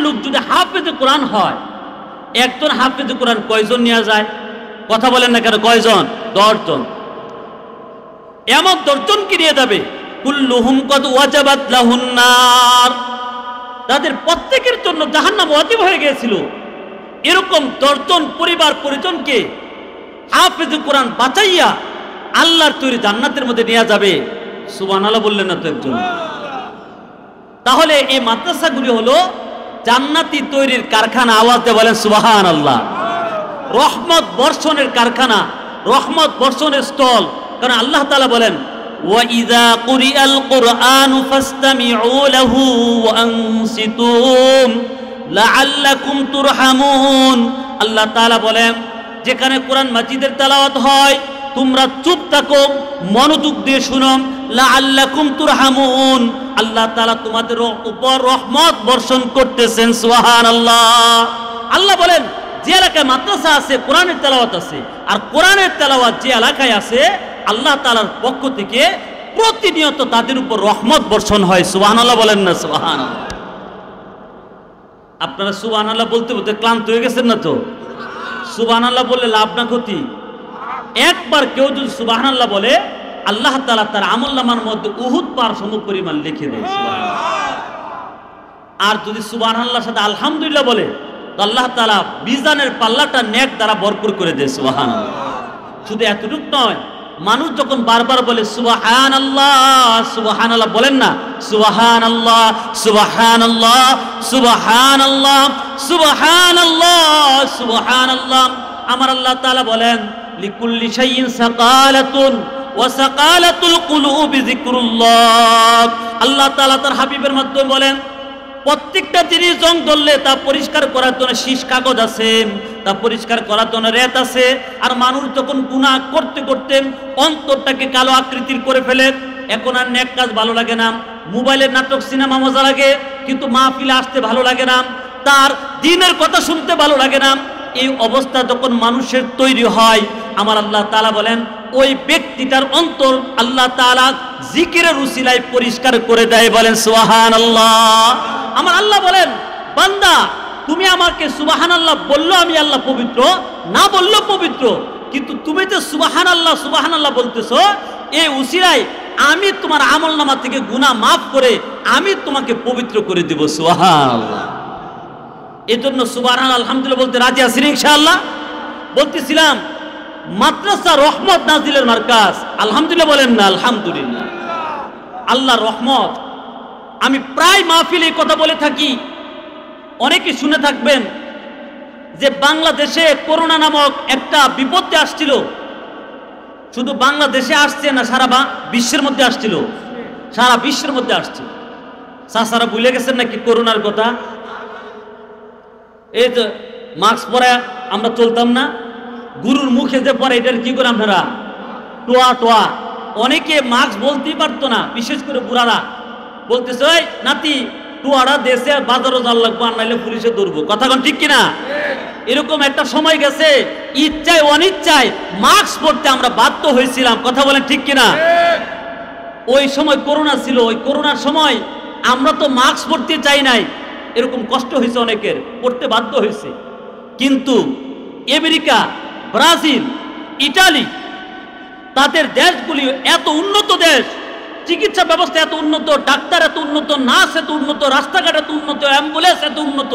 লোক যদি হাফেজে কোরআন হয়, একজন হাফেজে কোরআন কয়জন নিয়ে যায়? কথা বলেন না কেন? কয়জন? 10 জন। এমন 10 জনকে নিয়ে যাবে, কুল্লুহুম কদ ওয়াজাবাত লাহুন নার, তাদের প্রত্যেকের জন্য জাহান্নাম ওয়াজিব হয়ে গিয়েছিল। এরকম 10 জন পরিবার পরিজনকে হাফেজে কোরআন বাঁচাইয়া আল্লাহর তৈরি জান্নাতের মধ্যে নিয়ে যাবে। সুবহানাল্লাহ বললেন না তো একজন? তাহলে এই মাদ্রাসাগুলি হলো জান্নাতি তৈরির কারখানা। আওয়াজ দিয়ে বলেন সুবহানাল্লাহ। রহমত বর্ষণের কারখানা, রহমত বর্ষণের স্থল। কারণ আল্লাহ তাআলা বলেন ওয়া ইযা কুরিআল কুরআনু ফাসতামিউ লাহু ওয়া আনসিতু লাআল্লাকুম তুরহামুন। আল্লাহ তাআলা বলেন যেখানে কোরআন মাজিদের তেলাওয়াত হয় তোমরা চুপ থাকো, মনোযোগ দিয়ে শুনো। লাআল্লাকুম তুরহামুন, আল্লাহ তাআলা তোমাদের উপর রহমত বর্ষণ করতেছেন। সুবহানাল্লাহ। আল্লাহ বলেন যে এলাকায় মাদ্রাসা আছে কোরআনের তেলাওয়াত আছে, আর কোরআনের তেলাওয়াত যে এলাকায় আছে আল্লাহ তাআলার পক্ষ থেকে প্রতিনিয়ত তাদের উপর রহমত বর্ষণ হয়। সুবহানাল্লাহ বলেন না সুবহানাল্লাহ। আপনারা সুবহানাল্লাহ বলতে বলতে ক্লান্ত হয়ে গেছেন না তো? সুবহানাল্লাহ বললে লাভ না ক্ষতি? একবার কেউ যদি সুবহানাল্লাহ বলে আল্লাহ তাআলা তার আমলনামার মধ্যে উহুদ পাহাড় সমপরিমাণ লিখে দেয়। আর যদি সুবহানাল্লাহর সাথে আলহামদুলিল্লাহ বলে তো আল্লাহ তাআলা মিজানের পাল্লাটা নেক দ্বারা ভরপুর করে দেয়। সুবহানাল্লাহ। শুধু এতটুক নয়, মানুষ যখন বারবার বলে সুবহানাল্লাহ সুবহানাল্লাহ, বলেন না সুবহানাল্লাহ সুবহানাল্লাহ সুবহানাল্লাহ সুবহানাল্লাহ সুবহানাল্লাহ, আমার আল্লাহ তাআলা বলেন লিকুল্লি শাইইন সাকালাতুন ওয়া সাকালাতুল কুলুবি যিকরুল্লাহ। আল্লাহ তাআলা তার হাবিবের মাধ্যমে বলেন প্রত্যেকটা জিনিস জং ধরলে তা পরিষ্কার করার জন্য শীষ কাগজ আছে, তা পরিষ্কার করার জন্য রেত আছে। আর মানুষ যখন গুনাহ করতে করতে অন্তরটাকে কালো আকৃতির করে ফেলে, এখন আর নেক কাজ ভালো লাগে না, মোবাইলের নাটক সিনেমা মজা লাগে, কিন্তু মাহফিলে আসতে ভালো লাগে না, তার দ্বীনের কথা শুনতে ভালো লাগে না। এই অবস্থা যখন মানুষের তৈরি হয়, আমার আল্লাহ তাআলা বলেন ওই ব্যক্তিটার অন্তর আল্লাহ তাআলা জিকিরের উসিলায় পরিষ্কার করে দেয়। বলেন সুবহানাল্লাহ। আমার আল্লাহ বলেন বান্দা তুমি আমাকে সুবহানাল্লাহ বললো আমি আল্লাহ পবিত্র, না বললো পবিত্র, কিন্তু তুমি যে সুবহানাল্লাহ সুবহানাল্লাহ বলতেছো এই উসিলায় আমি তোমার আমলনামা থেকে গুনাহ মাফ করে আমি তোমাকে পবিত্র করে দেব। সুবহানাল্লাহ। এজন্য সুবহানাল্লাহ আলহামদুলিল্লাহ বলতে রাজি আছেন ইনশাআল্লাহ? বলতেছিলাম মাদ্রাসা রহমত নাজিলের মার্কাজ। আলহামদুলিল্লাহ বলেন না? আলহামদুলিল্লাহ। আল্লাহর রহমত। আমি প্রায় মাহফিলে কথা বলে থাকি, অনেকে শুনে থাকবেন যে বাংলাদেশে করোনা নামক একটা বিপত্তি আসছিল। শুধু বাংলাদেশে আসছে না, সারা বিশ্বের মধ্যে আসছিল, সারা বিশ্বের মধ্যে আসছে। চাচারা ভুলে গেছেন নাকি করোনার কথা? এই তো মাস্ক পরে আমরা চলতাম না, গুরুর মুখে যে পরে এটার কি করে আপনারা টোয়া টোয়া। অনেকে মাস্ক বলতেই পারতো না, বিশেষ করে বুড়ারা বলতেছে ওই নাতি টোয়ারা দেশে বাজারও জাল লাগবো, আর নাইলে পুলিশে ধরবো। কথা কোন ঠিক কিনা? এরকম একটা সময় গেছে ইচ্ছায় অনিচ্ছায় মাস্ক পরতে আমরা বাধ্য হয়েছিলাম। কথা বলেন ঠিক কিনা? ওই সময় করোনা ছিল, ওই করোনার সময় আমরা তো মাস্ক পরতে চাই নাই, এরকম কষ্ট হয়েছে অনেকের, পড়তে বাধ্য হয়েছে। কিন্তু আমেরিকা, ব্রাজিল, ইটালি, তাদের দেশগুলি এত উন্নত দেশ, চিকিৎসা ব্যবস্থা এত উন্নত, ডাক্তার এত উন্নত, নার্স এত উন্নত, রাস্তাঘাট এত উন্নত, অ্যাম্বুলেন্স এত উন্নত,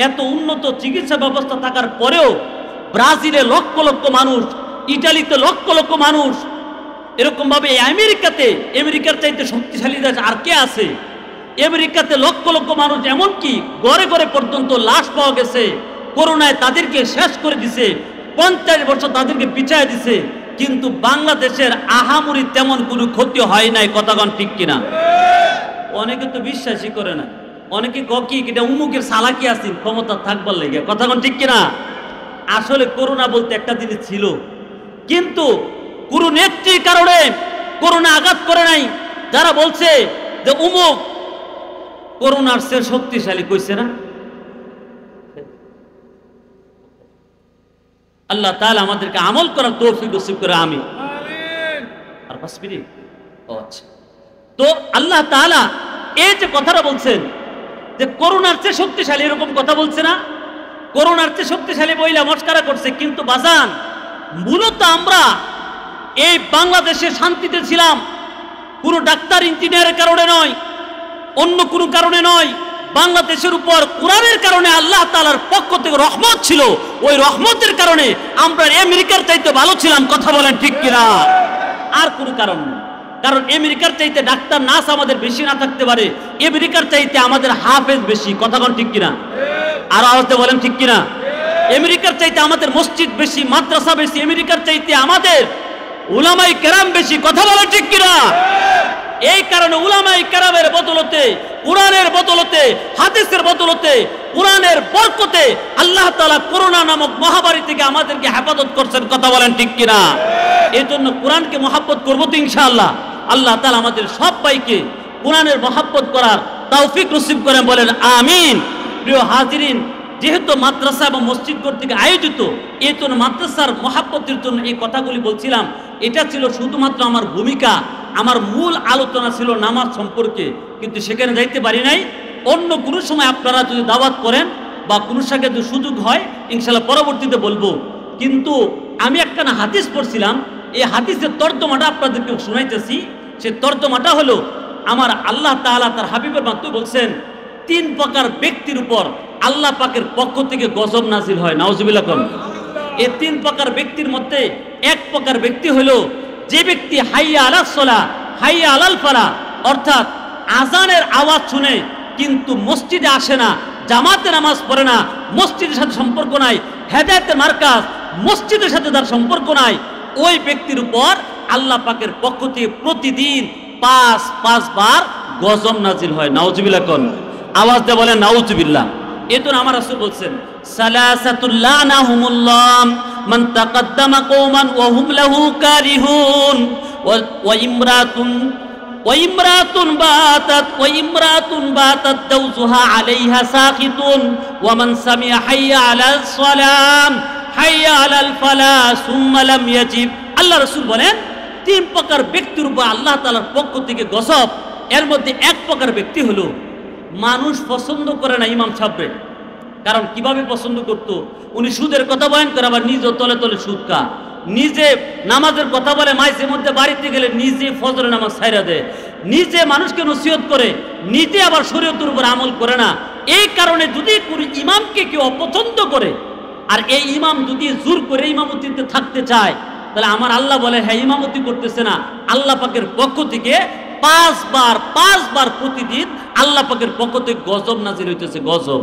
এত উন্নত চিকিৎসা ব্যবস্থা থাকার পরেও ব্রাজিলে লক্ষ লক্ষ মানুষ, ইটালিতে লক্ষ লক্ষ মানুষ, এরকম ভাবে আমেরিকাতে, আমেরিকার চাইতে শক্তিশালী দেশ আর কে আছে? আমেরিকাতে লক্ষ লক্ষ মানুষ, এমনকি ঘরে ঘরে পর্যন্ত লাশ পাওয়া গেছে। করোনায় তাদেরকে শেষ করে দিছে, 50 বছর তাদেরকে পিছায় দিছে, কিন্তু বাংলাদেশের আহামরি তেমন কোনো ক্ষতি হয় নাই। কথাগণ ঠিক কিনা? অনেকে তো বিশ্বাসই করে না, অনেকে কি এটা উমুকের সালাকি আছেন ক্ষমতা থাকবার লেগে। কথাগণ ঠিক কিনা? আসলে করোনা বলতে একটা জিনিস ছিল, কিন্তু কোনো নেত্রীর কারণে করোনা আঘাত করে নাই। যারা বলছে যে উমুক করোনার চেয়ে শক্তিশালী, কইছে না? আল্লাহ তাআলা আমাদেরকে আমল করার তৌফিক নসিব করে, আমিন। আর 5 মিনিট, ও আচ্ছা। তো আল্লাহ তাআলা এই যে কথাটা বলছেন যে করোনার চেয়ে শক্তিশালী, এরকম কথা বলছে না? করোনার চেয়ে শক্তিশালী বইলা মস্কারা করছে, কিন্তু বাজান মূলত আমরা এই বাংলাদেশে শান্তিতে ছিলাম কোনো ডাক্তার ইঞ্জিনিয়ারের কারণে নয়, অন্য কোনো কারণে নয়। বাংলাদেশের উপর কোরআনের কারণে আল্লাহ তাআলার পক্ষ থেকে রহমত ছিল। ওই রহমতের কারণে আমরা আমেরিকার চাইতে ভালো ছিলাম। কথা বলেন ঠিক কিনা? আর কোনো কারণ নেই। কারণ আমেরিকার চাইতে ডাক্তার নার্স আমাদের বেশি না থাকতে পারে, আমেরিকার চাইতে আমাদের হাফেজ বেশি। কথা বলেন ঠিক কিনা? আর আওয়াজে বলেন ঠিক কিনা? আমেরিকার চাইতে আমাদের মসজিদ বেশি, মাদ্রাসা বেশি, আমেরিকার চাইতে আমাদের উলামায়ে কেরাম বেশি। কথা বলেন ঠিক কিনা? এই কারণে উলামায়ে কেরামের বদলতে, কোরআনের বদলতে, হাদিসের বদলতে, কোরআনের বরকতে আল্লাহ তাআলা করোনা নামক মহামারী থেকে আমাদেরকে হেফাজত করছেন। কথা বলেন ঠিক কিনা? এই জন্য কোরআনকে মহব্বত করবো তো ইনশাআল্লাহ। আল্লাহ তাআলা আমাদের সবাইকে কোরআনের মহব্বত করার তৌফিক নসিব করেন, বলেন আমিন। প্রিয় হাজিরিন, যেহেতু মাদ্রাসা এবং মসজিদ কর্তৃক আয়োজিত, এই জন্য মাদ্রাসার মহব্বতের জন্য এই কথাগুলি বলছিলাম। এটা ছিল শুধুমাত্র আমার ভূমিকা, আমার মূল আলোচনা ছিল নামাজ সম্পর্কে, কিন্তু সেখানে যাইতে পারি নাই। অন্য কোনো সময় আপনারা যদি দাওয়াত করেন বা কোনো সাথে যদি সুযোগ হয় ইনশাআল্লাহ পরবর্তীতে বলবো। কিন্তু আমি একটা হাদিস পড়ছিলাম, এই হাদিসের তর্জমাটা আপনাদেরকে শোনাইতেছি। সে তর্জমাটা হলো, আমার আল্লাহ তাআলা তার হাবিবের মাধ্যমে বলছেন 3 প্রকার ব্যক্তির উপর আল্লাহ পাকের পক্ষ থেকে গজব নাজিল হয়। নাউজুবিল্লাহ। এই 3 প্রকার ব্যক্তির মধ্যে এক প্রকার ব্যক্তি হলো যে ব্যক্তি হাইয়া আলাস সালাহ হাইয়া আলাল ফালাহ, অর্থাৎ আজানের আওয়াজ শুনে কিন্তু মসজিদে আসে না, জামাতে নামাজ পড়ে না, মসজিদের সাথে সম্পর্ক নাই, হেদায়েতের মার্কাজ মসজিদের সাথে তার সম্পর্ক নাই, ওই ব্যক্তির উপর আল্লাহ পাকের পক্ষ থেকে প্রতিদিন 5 বার গজব নাজিল হয়। নাউজুবিল্লাহ। আওয়াজ দিয়ে বলেন নাউজুবিল্লাহ। এতো আমার রাসূল বলছেন, সালাসাতুল লানাহুমুল্লাহ মান তাকাদ্দামা কওমান ওয়া হুম লাহু কারিহুন ওয়া ইমরাতুন বাতাত দাওজুহা আলাইহা সাকিতুন ওয়া মান সামিআ হাইয়া আলাস সালাম হাইয়া আলাল ফালাহ সুম্মা লাম ইয়াজিব। আল্লাহ রাসূল বলেন 3 প্রকার ব্যক্তির উপর আল্লাহ তাআলার পক্ষ থেকে গজব। এর মধ্যে এক প্রকার ব্যক্তি হলো, মানুষ পছন্দ করে না ইমাম সাহেবকে। কারণ কিভাবে পছন্দ করতো? উনি সুদের কথা বয়ান করে, আবার নিজে তলে তলে সুদ খা, নিজে নামাজের কথা বলে, মাইসের মধ্যে বাড়িতে গেলে নিজে ফজরের নামাজ ছাইরা দেয়, নিজে মানুষকে নসিহত করে, নিজে আবার শরীয়তের উপর আমল করে না। এই কারণে যদি কোনো ইমামকে কেউ অপছন্দ করে, আর এই ইমাম যদি জোর করে ইমামতিতে থাকতে চায়, তাহলে আমার আল্লাহ বলে হ্যাঁ ইমামতি করতেছে না, আল্লাহ পাকের পক্ষ থেকে 5 বার প্রতিদিন আল্লাহ পাকের পক্ষ থেকে গজব নাজিল হইতেছে। গজব।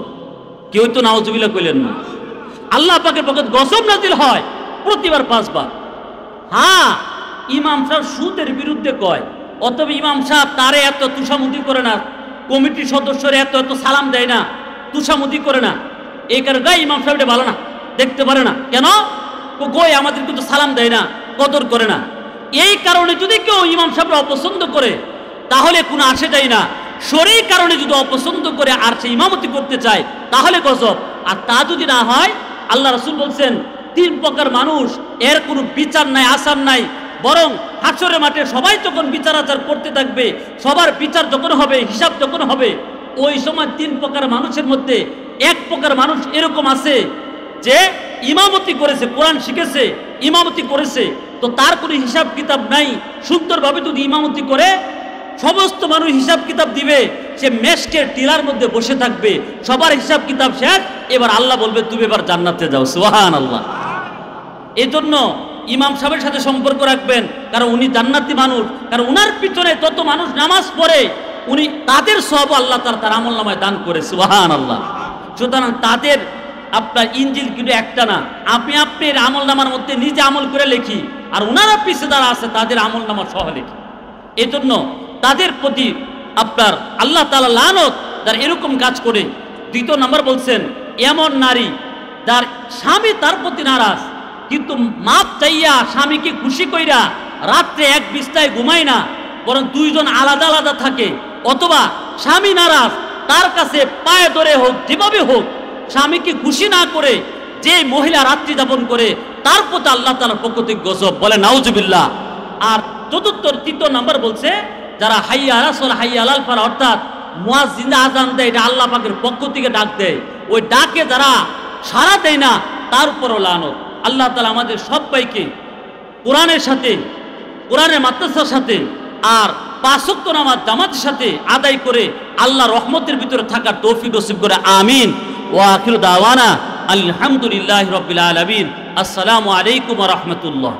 কেউ তো নাউজুবিল্লাহ কইলেন না। আল্লাহ পাকের পক্ষ থেকে গজব নাজিল হয় প্রতিবার 5 বার। হ্যাঁ, ইমাম সাহেব সুদের বিরুদ্ধে কয়, অতএব ইমাম সাহেব তারে এত তুষামুদি করে না, কমিটির সদস্যরা এত সালাম দেয় না, তুষামুদি করে না। এই কারণে ইমাম সাহেবটা ভালো না, দেখতে পারে না। কেন? কই আমাদের কিন্তু সালাম দেয় না, কদর করে না। এই কারণে যদি কেউ ইমাম সাহেবরা অপছন্দ করে তাহলে কোনো আসে যায় না। শরীর কারণে যদি অপছন্দ করে আর সে ইমামতি করতে চায় তাহলে গজব। আর তা যদি না হয়, আল্লাহ রাসূল বলছেন 3 প্রকার মানুষ, এর কোনো বিচার নাই, আসার নাই, বরং হাসরের মাঠে সবাই যখন বিচার আচার করতে থাকবে, সবার বিচার যখন হবে, হিসাব যখন হবে, ওই সময় 3 প্রকার মানুষের মধ্যে এক প্রকার মানুষ এরকম আছে যে ইমামতি করেছে, কোরআন শিখেছে, ইমামতি করেছে, তো তার কোনো হিসাব কিতাব নাই। সুন্দরভাবে যদি ইমামতি করে সমস্ত মানুষ হিসাব কিতাব দিবে, সে মেশকের টিলার মধ্যে বসে থাকবে, সবার হিসাব কিতাব শেষ, এবার আল্লাহ বলবে তুমি এবার জান্নাতে যাও। সুবহানাল্লাহ। এই জন্য ইমাম সাহেবের সাথে সম্পর্ক রাখবেন, কারণ উনি জান্নাতি মানুষ, কারণ উনার পিছনে তত মানুষ নামাজ পড়ে, উনি তাদের সব আল্লাহ তার আমল নামায় দান করে। সুবহানাল্লাহ। সুতরাং তাদের আপনার ইঞ্জিল কিন্তু একটা না, আপনি আপনার আমল নামার মধ্যে নিজে আমল করে লেখি, আর ওনারা পিছিয়ে যারা আছে তাদের আমল নামা সহ লেখি। এই জন্য তাদের প্রতি আপনার আল্লাহ তাআলা লানত যারা এরকম কাজ করে। 2 নম্বর বলছেন, এমন নারী যার স্বামী তার প্রতি নারাজ, কিন্তু মাপ চাইয়া স্বামীকে খুশি কইরা রাত্রে এক বিছানায় ঘুমায় না, বরং দুইজন আলাদা আলাদা থাকে, অথবা স্বামী নারাজ তার কাছে পায়ে ধরে হোক যেভাবে হোক স্বামীকে খুশি না করে যে মহিলা রাত্রি যাপন করে তার প্রতি আল্লাহ তাআলার পক্ষ থেকে গজব, বলে নাউজুবিল্লাহ। আর তৃতীয় নাম্বার বলছে যারা হাইয়া আলা সালাহ হাইয়া আলাল ফালাহ, অর্থাৎ মুয়াজ্জিন আযান দেয়, এটা আল্লাহ পাকের পক্ষ থেকে ডাক দেয়, ওই ডাকে যারা সাড়া দেয় না তার উপরও লানত। আল্লাহ তাআলা আমাদের সবাইকে কোরআনের সাথে, কোরআনের মাদ্রাসার সাথে আর 5 ওয়াক্ত নামাজ জামাতের সাথে আদায় করে আল্লাহ রহমতের ভিতরে থাকার তৌফিক নসিব করে, আমিন। ওয়া আখিরু দাওয়ানা আলহামদুলিল্লাহি রাব্বিল আলামিন। আসসালামু আলাইকুম ওয়া রাহমাতুল্লাহ।